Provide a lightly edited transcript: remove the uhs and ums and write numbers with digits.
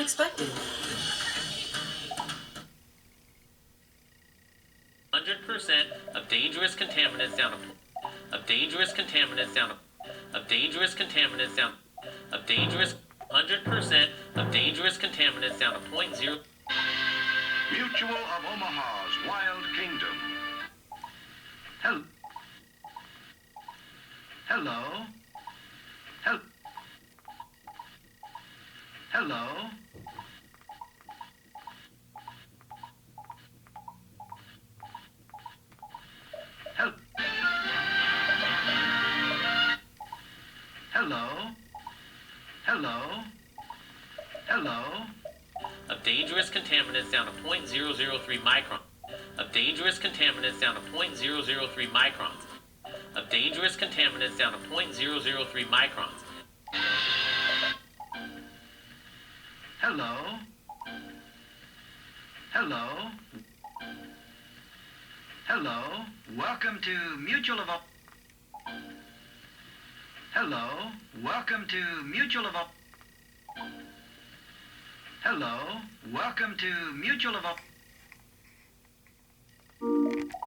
expected. 100% of dangerous contaminants down to of dangerous contaminants down to of dangerous contaminants down of dangerous 100% of dangerous contaminants down to 0.0. Mutual of Omaha's Wild Kingdom. Hello. Hello. Hello. Hello. Hello. Hello. Hello. Of dangerous contaminants down to 0.003 microns. Of dangerous contaminants down to 0.003 microns. Of dangerous contaminants down to 0.003 microns. Hello. Hello. Hello. Welcome to Mutual of Hello. Welcome to Mutual of Hello. Welcome to Mutual of